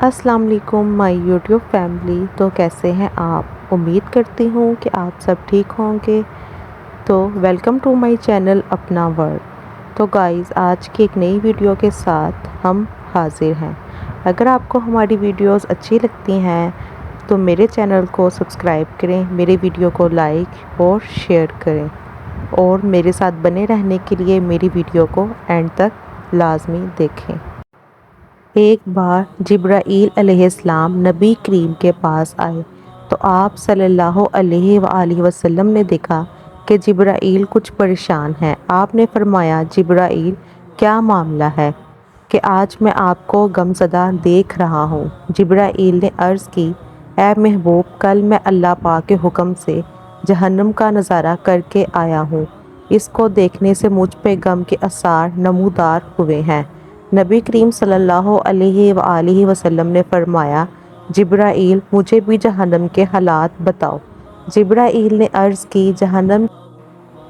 السلام علیکم مائی YouTube family. تو کیسے ہیں آپ؟ امید کرتی ہوں کہ آپ سب ٹھیک ہوں گے۔ تو ویلکم ٹو مائی چینل اپنا ورلڈ۔ تو گائز، آج کی ایک نئی ویڈیو کے ساتھ ہم حاضر ہیں۔ اگر آپ کو ہماری ویڈیوز اچھی لگتی ہیں تو میرے چینل کو سبسکرائب کریں، میرے ویڈیو کو لائک اور شیئر کریں، اور میرے ساتھ بنے رہنے کے لیے میری ویڈیو کو اینڈ تک لازمی دیکھیں۔ ایک بار جبرائیل علیہ السلام نبی کریم کے پاس آئے تو آپ صلی اللہ علیہ وآلہ وسلم نے دیکھا کہ جبرائیل کچھ پریشان ہیں۔ آپ نے فرمایا، جبرائیل کیا معاملہ ہے کہ آج میں آپ کو غمزدہ دیکھ رہا ہوں؟ جبرائیل نے عرض کی، اے محبوب، کل میں اللہ پاک کے حکم سے جہنم کا نظارہ کر کے آیا ہوں۔ اس کو دیکھنے سے مجھ پہ غم کے آثار نمودار ہوئے ہیں۔ نبی کریم صلی اللہ علیہ وآلہ وسلم نے فرمایا، جبرائیل، مجھے بھی جہنم کے حالات بتاؤ۔ جبرائیل نے عرض کی، جہنم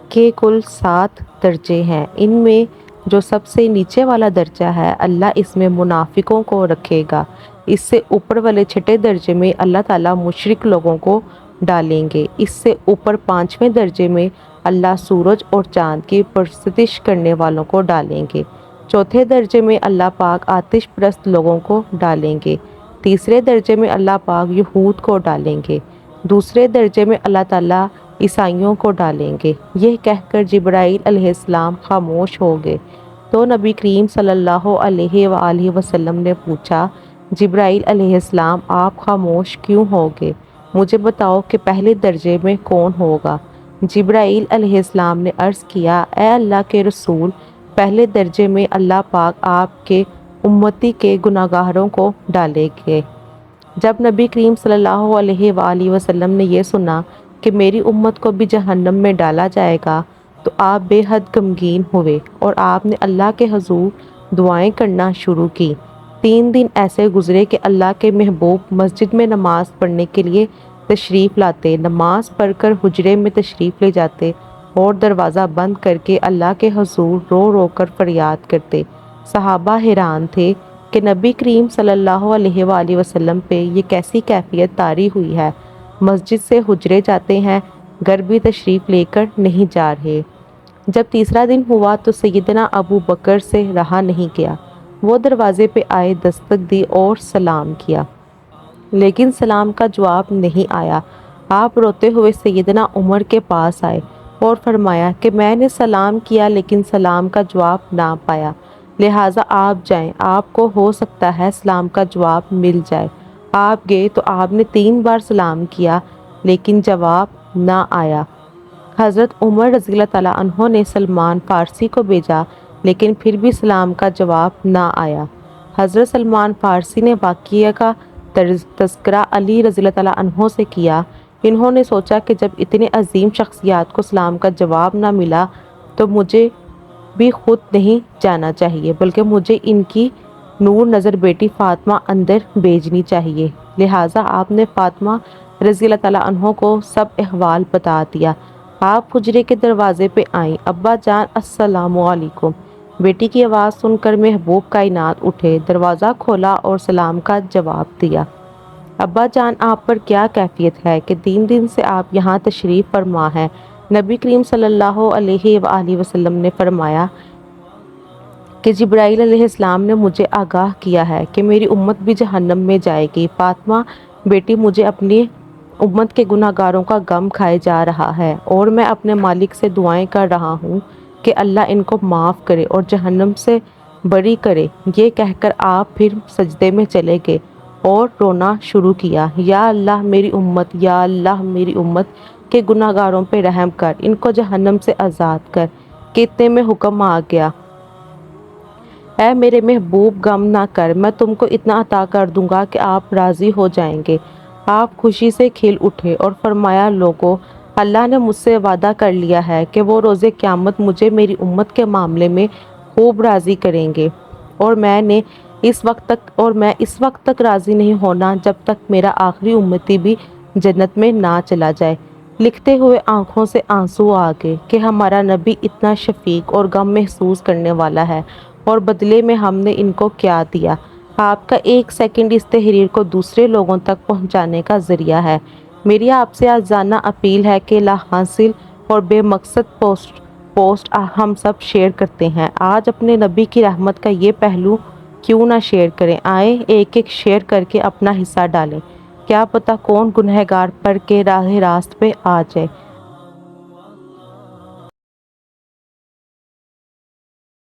کے کل 7 درجے ہیں۔ ان میں جو سب سے نیچے والا درجہ ہے، اللہ اس میں منافقوں کو رکھے گا۔ اس سے اوپر والے 6 درجے میں اللہ تعالیٰ مشرک لوگوں کو ڈالیں گے۔ اس سے اوپر 5ویں درجے میں اللہ سورج اور چاند کی پرستش کرنے والوں کو ڈالیں گے۔ چوتھے درجے میں اللہ پاک آتش پرست لوگوں کو ڈالیں گے۔ تیسرے درجے میں اللہ پاک یہود کو ڈالیں گے۔ دوسرے درجے میں اللہ تعالیٰ عیسائیوں کو ڈالیں گے۔ یہ کہہ کر جبرائیل علیہ السلام خاموش ہو گئے تو نبی کریم صلی اللہ علیہ وآلہ وسلم نے پوچھا، جبرائیل علیہ السلام، آپ خاموش کیوں ہو گئے؟ مجھے بتاؤ کہ پہلے درجے میں کون ہوگا؟ جبرائیل علیہ السلام نے عرض کیا، اے اللہ کے رسول، پہلے درجے میں اللہ پاک آپ کے امتی کے گناہگاروں کو ڈالیں گے۔ جب نبی کریم صلی اللہ علیہ وآلہ وسلم نے یہ سنا کہ میری امت کو بھی جہنم میں ڈالا جائے گا تو آپ بے حد غمگین ہوئے اور آپ نے اللہ کے حضور دعائیں کرنا شروع کی۔ 3 دن ایسے گزرے کہ اللہ کے محبوب مسجد میں نماز پڑھنے کے لیے تشریف لاتے، نماز پڑھ کر حجرے میں تشریف لے جاتے اور دروازہ بند کر کے اللہ کے حضور رو رو کر فریاد کرتے۔ صحابہ حیران تھے کہ نبی کریم صلی اللہ علیہ وآلہ وسلم پہ یہ کیسی کیفیت طاری ہوئی ہے، مسجد سے حجرے جاتے ہیں، گھر بھی تشریف لے کر نہیں جا رہے۔ جب تیسرا دن ہوا تو سیدنا ابو بکر سے رہا نہیں گیا، وہ دروازے پہ آئے، دستک دی اور سلام کیا، لیکن سلام کا جواب نہیں آیا۔ آپ روتے ہوئے سیدنا عمر کے پاس آئے اور فرمایا کہ میں نے سلام کیا لیکن سلام کا جواب نہ پایا، لہٰذا آپ جائیں، آپ کو ہو سکتا ہے سلام کا جواب مل جائے۔ آپ گئے تو آپ نے 3 بار سلام کیا لیکن جواب نہ آیا۔ حضرت عمر رضی اللہ تعالیٰ عنہ نے سلمان فارسی کو بھیجا لیکن پھر بھی سلام کا جواب نہ آیا۔ حضرت سلمان فارسی نے واقعہ کا تذکرہ علی رضی اللہ تعالیٰ عنہ سے کیا۔ انہوں نے سوچا کہ جب اتنے عظیم شخصیات کو سلام کا جواب نہ ملا تو مجھے بھی خود نہیں جانا چاہیے، بلکہ مجھے ان کی نور نظر بیٹی فاطمہ اندر بھیجنی چاہیے۔ لہٰذا آپ نے فاطمہ رضی اللہ تعالیٰ عنہ کو سب احوال بتا دیا۔ آپ حجرے کے دروازے پہ آئیں، ابا جان السلام علیکم۔ بیٹی کی آواز سن کر محبوب کائنات اٹھے، دروازہ کھولا اور سلام کا جواب دیا۔ ابا جان، آپ پر کیا کیفیت ہے کہ 3 دن سے آپ یہاں تشریف فرما ہیں؟ نبی کریم صلی اللہ علیہ وآلہ وسلم نے فرمایا کہ جبرائیل علیہ السلام نے مجھے آگاہ کیا ہے کہ میری امت بھی جہنم میں جائے گی۔ فاطمہ بیٹی، مجھے اپنی امت کے گناہگاروں کا غم کھائے جا رہا ہے اور میں اپنے مالک سے دعائیں کر رہا ہوں کہ اللہ ان کو معاف کرے اور جہنم سے بری کرے۔ یہ کہہ کر آپ پھر سجدے میں چلے گئے اور رونا شروع کیا، یا اللہ میری امت، یا اللہ میری امت کے گناہگاروں پہ رحم کر، ان کو جہنم سے آزاد کر۔ کہ اتنے میں حکم آ گیا، اے میرے محبوب، غم نہ کر، میں تم کو اتنا عطا کر دوں گا کہ آپ راضی ہو جائیں گے۔ آپ خوشی سے کھل اٹھے اور فرمایا، لوگوں، اللہ نے مجھ سے وعدہ کر لیا ہے کہ وہ روز قیامت مجھے میری امت کے معاملے میں خوب راضی کریں گے، اور میں اس وقت تک راضی نہیں ہونا جب تک میرا آخری امتی بھی جنت میں نہ چلا جائے۔ لکھتے ہوئے آنکھوں سے آنسو آ گئے کہ ہمارا نبی اتنا شفیق اور غم محسوس کرنے والا ہے، اور بدلے میں ہم نے ان کو کیا دیا۔ آپ کا ایک سیکنڈ اس تحریر کو دوسرے لوگوں تک پہنچانے کا ذریعہ ہے۔ میری آپ سے آجزانہ اپیل ہے کہ لا حاصل اور بے مقصد پوسٹ ہم سب شیئر کرتے ہیں۔ آج اپنے نبی کی رحمت کا یہ پہلو کیوں نہ شیئر کریں؟ آئیں ایک ایک شیئر کر کے اپنا حصہ ڈالیں، کیا پتہ کون گنہگار پڑھ کے راہ راست پہ آ جائے۔